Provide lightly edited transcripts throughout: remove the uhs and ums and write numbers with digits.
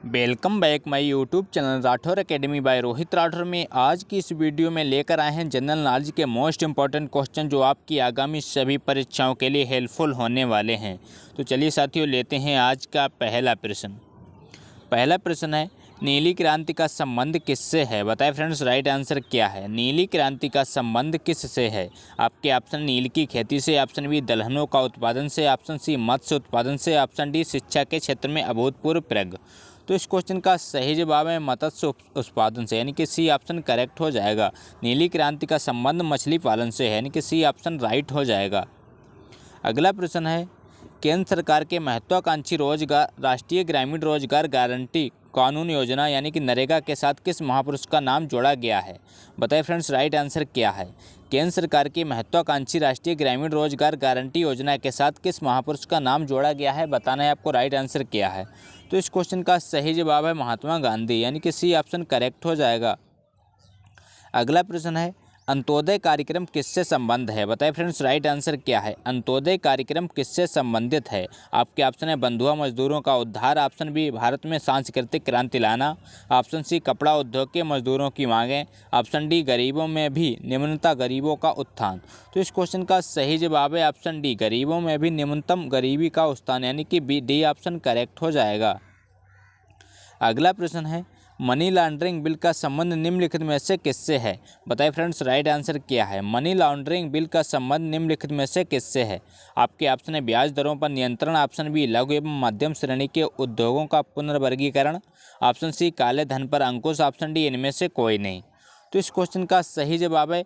Welcome back my YouTube channel Rathore academy by Rohit Rathore में आज की इस वीडियो में लेकर आए हैं जनरल नॉलेज के मोस्ट इंपॉर्टेंट क्वेश्चन जो आपकी आगामी सभी परीक्षाओं के लिए हेल्पफुल होने वाले हैं। तो चलिए साथियों लेते हैं आज का पहला प्रश्न है नीली क्रांति का संबंध किससे है। बताएं फ्रेंड्स राइट आंसर क्या है। नीली क्रांति का संबंध किससे है। आपके ऑप्शन नील की खेती से, ऑप्शन बी दलहनों का उत्पादन से, ऑप्शन सी मत्स्य उत्पादन से, ऑप्शन डी शिक्षा के क्षेत्र में अभूतपूर्व प्रगति। तो इस क्वेश्चन का सही जवाब है मत्स्य उत्पादन से, यानी कि सी ऑप्शन करेक्ट हो जाएगा। नीली क्रांति का संबंध मछली पालन से है, यानी कि सी ऑप्शन राइट हो जाएगा। अगला प्रश्न है केंद्र सरकार के महत्वाकांक्षी रोजगार राष्ट्रीय ग्रामीण रोजगार गारंटी कानून योजना यानी कि नरेगा के साथ किस महापुरुष का नाम जोड़ा गया है। बताइए फ्रेंड्स राइट आंसर क्या है। केंद्र सरकार की महत्वाकांक्षी राष्ट्रीय ग्रामीण रोजगार गारंटी योजना के साथ किस महापुरुष का नाम जोड़ा गया है, बताना है आपको राइट आंसर क्या है। तो इस क्वेश्चन का सही जवाब है महात्मा गांधी, यानी कि सी ऑप्शन करेक्ट हो जाएगा। अगला प्रश्न है अंत्योदय कार्यक्रम किससे संबंध है। बताइए फ्रेंड्स राइट आंसर क्या है। अंत्योदय कार्यक्रम किससे संबंधित है। आपके ऑप्शन है बंधुआ मजदूरों का उद्धार, ऑप्शन बी भारत में सांस्कृतिक क्रांति लाना, ऑप्शन सी कपड़ा उद्योग के मजदूरों की मांगें, ऑप्शन डी गरीबों में भी निम्नता गरीबों का उत्थान। तो इस क्वेश्चन का सही जवाब है ऑप्शन डी गरीबों में भी निम्नतम गरीबी का उत्थान, यानी कि बी डी ऑप्शन करेक्ट हो जाएगा। अगला प्रश्न है मनी लॉन्ड्रिंग बिल का संबंध निम्नलिखित में से किससे है। बताइए फ्रेंड्स राइट आंसर क्या है। मनी लॉन्ड्रिंग बिल का संबंध निम्नलिखित में से किससे है। आपके ऑप्शन है ब्याज दरों पर नियंत्रण, ऑप्शन बी लघु एवं मध्यम श्रेणी के उद्योगों का पुनर्वर्गीकरण, ऑप्शन सी काले धन पर अंकुश, ऑप्शन डी इनमें से कोई नहीं। तो इस क्वेश्चन का सही जवाब है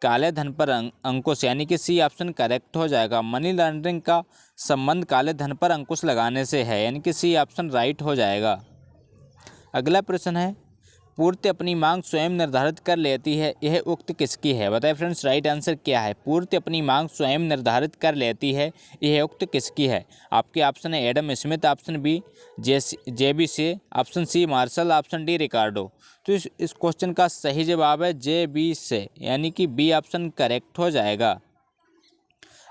काले धन पर अंकुश, यानी कि सी ऑप्शन करेक्ट हो जाएगा। मनी लॉन्ड्रिंग का संबंध काले धन पर अंकुश लगाने से है, यानी कि सी ऑप्शन राइट हो जाएगा। अगला प्रश्न है पूर्ति अपनी मांग स्वयं निर्धारित कर लेती है, यह उक्त किसकी है। बताइए फ्रेंड्स राइट आंसर क्या है। पूर्ति अपनी मांग स्वयं निर्धारित कर लेती है, यह उक्त किसकी है। आपके ऑप्शन है Adam Smith, option B JB Say, option C Marshall, option D Ricardo. तो इस क्वेश्चन का सही जवाब है जेबी से, यानी कि बी ऑप्शन करेक्ट हो जाएगा।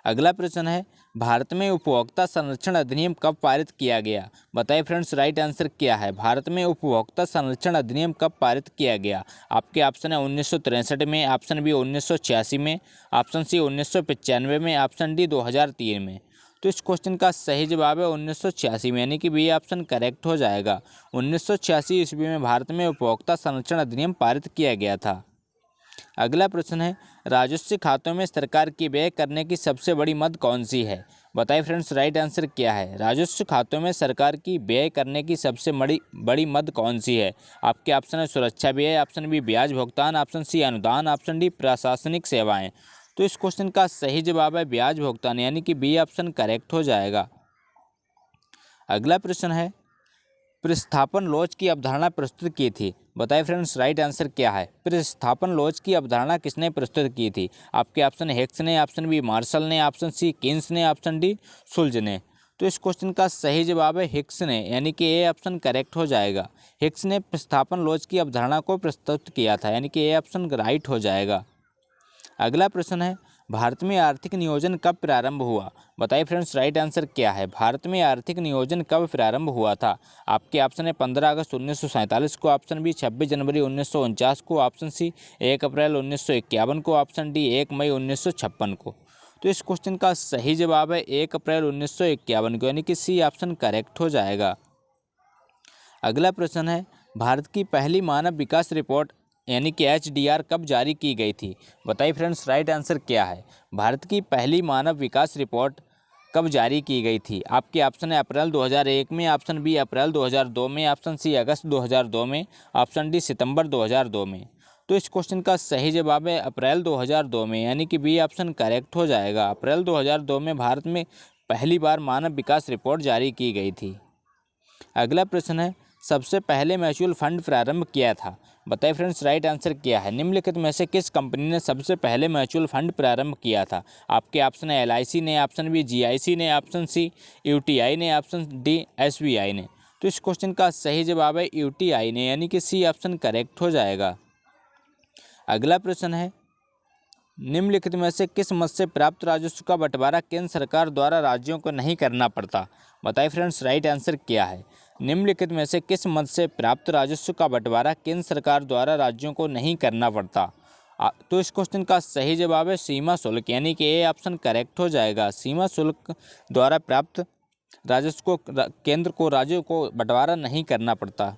अगला प्रश्न है भारत में उपभोक्ता संरक्षण अधिनियम कब पारित किया गया। बताइए फ्रेंड्स राइट आंसर क्या है। भारत में उपभोक्ता संरक्षण अधिनियम कब पारित किया गया। आपके ऑप्शन है 1963 में, ऑप्शन बी 1986 में, ऑप्शन सी 1995 में, ऑप्शन डी 2003 में। तो इस क्वेश्चन का सही जवाब है 1986 में, यानी कि बी ऑप्शन करेक्ट हो जाएगा। 1986 ईस्वी में भारत में उपभोक्ता संरक्षण अधिनियम पारित किया गया था। अगला प्रश्न है राजस्व खातों में सरकार की व्यय करने की सबसे बड़ी मद कौन सी है। बताइए फ्रेंड्स राइट आंसर क्या है। राजस्व खातों में सरकार की व्यय करने की सबसे बड़ी मद कौन सी है। आपके ऑप्शन है सुरक्षा व्यय, ऑप्शन बी ब्याज भुगतान, ऑप्शन सी अनुदान, ऑप्शन डी प्रशासनिक सेवाएं। तो इस क्वेश्चन का सही जवाब है ब्याज भुगतान, यानी कि बी ऑप्शन करेक्ट हो जाएगा। अगला प्रश्न है प्रतिस्थापन लॉज की अवधारणा प्रस्तुत की थी। बताइए फ्रेंड्स राइट आंसर क्या है। प्रतिस्थापन लॉज की अवधारणा किसने प्रस्तुत की थी। आपके ऑप्शन हिक्स ने, ऑप्शन बी मार्शल ने, ऑप्शन सी कीन्स ने, ऑप्शन डी सुल्ज ने। तो इस क्वेश्चन का सही जवाब है हिक्स ने, यानी कि ए ऑप्शन करेक्ट हो जाएगा। हिक्स ने प्रतिस्थापन लॉज की अवधारणा को प्रस्तुत किया था, यानी कि ए ऑप्शन राइट हो जाएगा। अगला प्रश्न है भारत में आर्थिक नियोजन कब प्रारंभ हुआ। बताइए फ्रेंड्स राइट आंसर क्या है। भारत में आर्थिक नियोजन कब प्रारंभ हुआ था। आपके ऑप्शन है 15 अगस्त 1947 को, ऑप्शन बी 26 जनवरी 1949 को, ऑप्शन सी 1 अप्रैल 1951 को, ऑप्शन डी 1 मई 1956 को। तो इस क्वेश्चन का सही जवाब है 1 अप्रैल 1951 को, यानी कि सी ऑप्शन करेक्ट हो जाएगा। अगला प्रश्न है भारत की पहली मानव विकास रिपोर्ट यानी कि HDR कब जारी की गई थी। बताइए फ्रेंड्स राइट आंसर क्या है। भारत की पहली मानव विकास रिपोर्ट कब जारी की गई थी। आपके ऑप्शन है अप्रैल 2001 में, ऑप्शन बी अप्रैल 2002 में, ऑप्शन सी अगस्त 2002 में, ऑप्शन डी सितंबर 2002 में। तो इस क्वेश्चन का सही जवाब है अप्रैल 2002 में, यानी कि बी ऑप्शन करेक्ट हो जाएगा। अप्रैल 2002 में भारत में पहली बार मानव विकास रिपोर्ट जारी की गई थी। अगला प्रश्न है सबसे पहले म्यूचुअल फंड प्रारंभ किया था। बताइए फ्रेंड्स राइट आंसर क्या है। निम्नलिखित में से किस कंपनी ने सबसे पहले म्यूचुअल फंड प्रारंभ किया था। आपके ऑप्शन है LIC ने, ऑप्शन बी GIC ने, ऑप्शन सी UTI ने, ऑप्शन डी SBI ने। तो इस क्वेश्चन का सही जवाब है UTI ने, यानी कि सी ऑप्शन करेक्ट हो जाएगा। अगला प्रश्न है निम्नलिखित में से किस मद से प्राप्त राजस्व का बंटवारा केंद्र सरकार द्वारा राज्यों को नहीं करना पड़ता। बताइए फ्रेंड्स राइट आंसर क्या है। निम्नलिखित में से किस मद से प्राप्त राजस्व का बंटवारा केंद्र सरकार द्वारा राज्यों को नहीं करना पड़ता? तो इस क्वेश्चन का सही जवाब है सीमा शुल्क, यानी कि ए ऑप्शन करेक्ट हो जाएगा। सीमा शुल्क द्वारा प्राप्त राजस्व को केंद्र को राज्यों को बंटवारा नहीं करना पड़ता।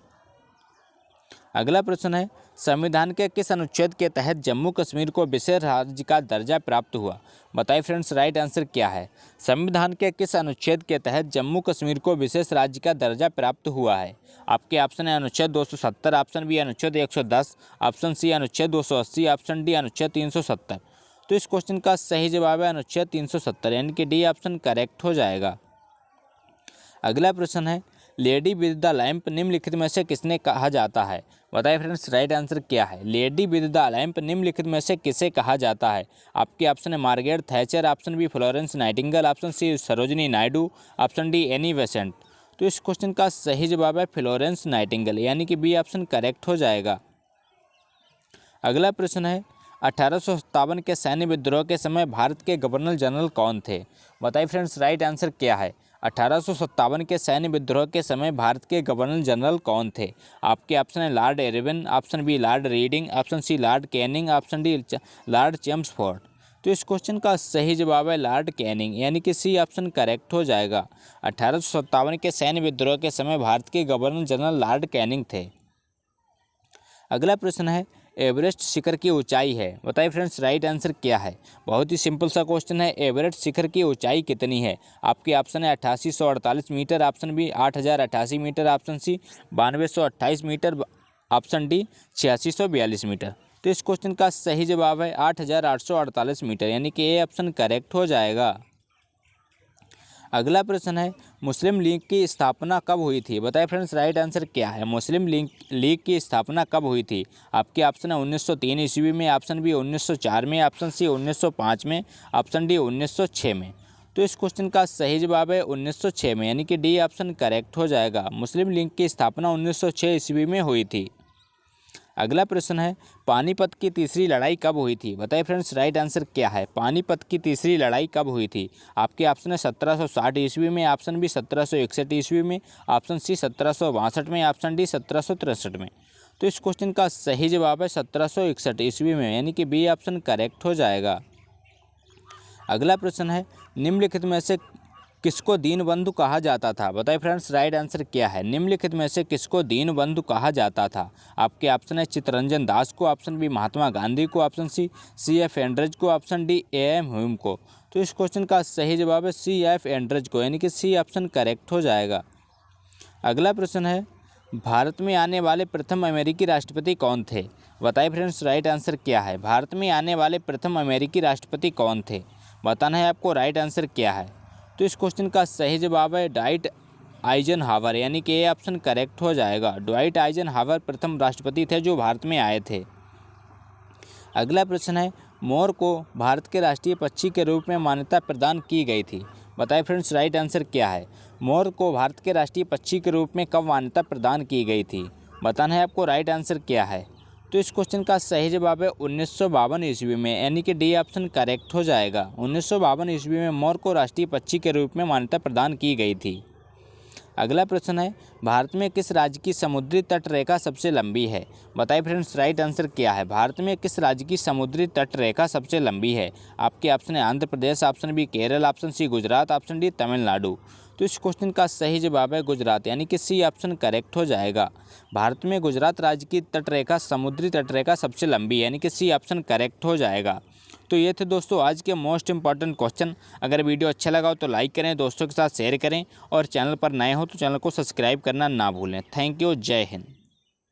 अगला प्रश्न है, संविधान के किस अनुच्छेद के तहत जम्मू कश्मीर को विशेष राज्य का दर्जा प्राप्त हुआ? बताइए फ्रेंड्स, राइट आंसर क्या है? संविधान के किस अनुच्छेद के तहत जम्मू कश्मीर को विशेष राज्य का दर्जा प्राप्त हुआ है? आपके ऑप्शन है अनुच्छेद 270, ऑप्शन बी अनुच्छेद 110, ऑप्शन सी अनुच्छेद 280, ऑप्शन डी अनुच्छेद 370। तो इस क्वेश्चन का सही जवाब है अनुच्छेद 370, यानी कि डी ऑप्शन करेक्ट हो जाएगा। अगला प्रश्न है, लेडी विद द लैंप निम्नलिखित में से किसने कहा जाता है? बताइए फ्रेंड्स, राइट आंसर क्या है? लेडी विद द लैंप निम्नलिखित में से किसे कहा जाता है? आपके ऑप्शन है Margaret Thatcher, option B Florence Nightingale, option C Sarojini Naidu, option D Annie Besant. तो इस क्वेश्चन का सही जवाब है फ्लोरेंस नाइटिंगेल, यानी कि बी ऑप्शन करेक्ट हो जाएगा। अगला प्रश्न है, 1857 के सैन्य विद्रोह के समय भारत के गवर्नर जनरल कौन थे? बताइए फ्रेंड्स, राइट आंसर क्या है? 1857 के सैन्य विद्रोह के समय भारत के गवर्नर जनरल कौन थे? आपके ऑप्शन है Lord Irwin, option B Lord Reading, option C Lord Canning, option D Lord Chelmsford. तो इस क्वेश्चन का सही जवाब है लॉर्ड कैनिंग, यानी कि सी ऑप्शन करेक्ट हो जाएगा। 1857 के सैन्य विद्रोह के समय भारत के गवर्नर जनरल लॉर्ड कैनिंग थे। अगला प्रश्न है, एवरेस्ट शिखर की ऊंचाई है? बताइए फ्रेंड्स, राइट आंसर क्या है? बहुत ही सिंपल सा क्वेश्चन है, एवरेस्ट शिखर की ऊंचाई कितनी है? आपके ऑप्शन है 8848 metre, option B 8088 metre, option C 9228 metre, option D 8642 metre. तो इस क्वेश्चन का सही जवाब है 8848 मीटर, यानी कि ए ऑप्शन करेक्ट हो जाएगा। अगला प्रश्न है, मुस्लिम लीग की स्थापना कब हुई थी? बताइए फ्रेंड्स, राइट आंसर क्या है? मुस्लिम लीग की स्थापना कब हुई थी? आपके ऑप्शन है 1903 ईस्वी में, ऑप्शन बी 1904 में, ऑप्शन सी 1905 में, ऑप्शन डी 1906 में। तो इस क्वेश्चन का सही जवाब है 1906 में, यानी कि डी ऑप्शन करेक्ट हो जाएगा। मुस्लिम लीग की स्थापना 1906 ईस्वी में हुई थी। अगला प्रश्न है, पानीपत की तीसरी लड़ाई कब हुई थी? बताइए फ्रेंड्स, राइट आंसर क्या है? पानीपत की तीसरी लड़ाई कब हुई थी? आपके ऑप्शन है 1760 ईस्वी में, ऑप्शन बी 1761 ईस्वी में, ऑप्शन सी 1762 में, ऑप्शन डी 1763 में। तो इस क्वेश्चन का सही जवाब है 1761 ईस्वी में, यानी कि बी ऑप्शन करेक्ट हो जाएगा। अगला प्रश्न है, निम्नलिखित में से किसको दीनबंधु कहा जाता था? बताइए फ्रेंड्स, राइट आंसर क्या है? निम्नलिखित में से किसको दीनबंधु कहा जाता था? आपके ऑप्शन है चित्तरंजन दास को, ऑप्शन बी महात्मा गांधी को, ऑप्शन सी एफ एंड्रज को, ऑप्शन डी एम ह्यूम को। तो इस क्वेश्चन का सही जवाब है सी एफ एंड्रज को, यानी कि सी ऑप्शन करेक्ट हो जाएगा। अगला प्रश्न है, भारत में आने वाले प्रथम अमेरिकी राष्ट्रपति कौन थे? बताइए फ्रेंड्स, राइट आंसर क्या है? भारत में आने वाले प्रथम अमेरिकी राष्ट्रपति कौन थे? बताना है आपको राइट आंसर क्या है। तो इस क्वेश्चन का सही जवाब है डाइट आइजनहावर, यानी कि ए ऑप्शन करेक्ट हो जाएगा। डाइट आइजनहावर प्रथम राष्ट्रपति थे जो भारत में आए थे। अगला प्रश्न है, मोर को भारत के राष्ट्रीय पक्षी के रूप में मान्यता प्रदान की गई थी? बताइए फ्रेंड्स, राइट आंसर क्या है? मोर को भारत के राष्ट्रीय पक्षी के रूप में कब मान्यता प्रदान की गई थी? बताना है आपको राइट आंसर क्या है। तो इस क्वेश्चन का सही जवाब है 1952 ईस्वी में, यानी कि डी ऑप्शन करेक्ट हो जाएगा। 1952 ईस्वी में मोर को राष्ट्रीय पक्षी के रूप में मान्यता प्रदान की गई थी। अगला प्रश्न है, भारत में किस राज्य की समुद्री तट रेखा सबसे लंबी है? बताइए फ्रेंड्स, राइट आंसर क्या है? भारत में किस राज्य की समुद्री तट रेखा सबसे लंबी है? आपके ऑप्शन है Andhra Pradesh, option B Kerala, option C Gujarat, option D Tamil Nadu. तो इस क्वेश्चन का सही जवाब है गुजरात, यानी कि सी ऑप्शन करेक्ट हो जाएगा। भारत में गुजरात राज्य की तटरेखा समुद्री तटरेखा सबसे लंबी है, यानी कि सी ऑप्शन करेक्ट हो जाएगा। तो ये थे दोस्तों आज के मोस्ट इंपॉर्टेंट क्वेश्चन। अगर वीडियो अच्छा लगा हो तो लाइक करें, दोस्तों के साथ शेयर करें और चैनल पर नए हो तो चैनल को सब्सक्राइब करना ना भूलें। थैंक यू, जय हिंद।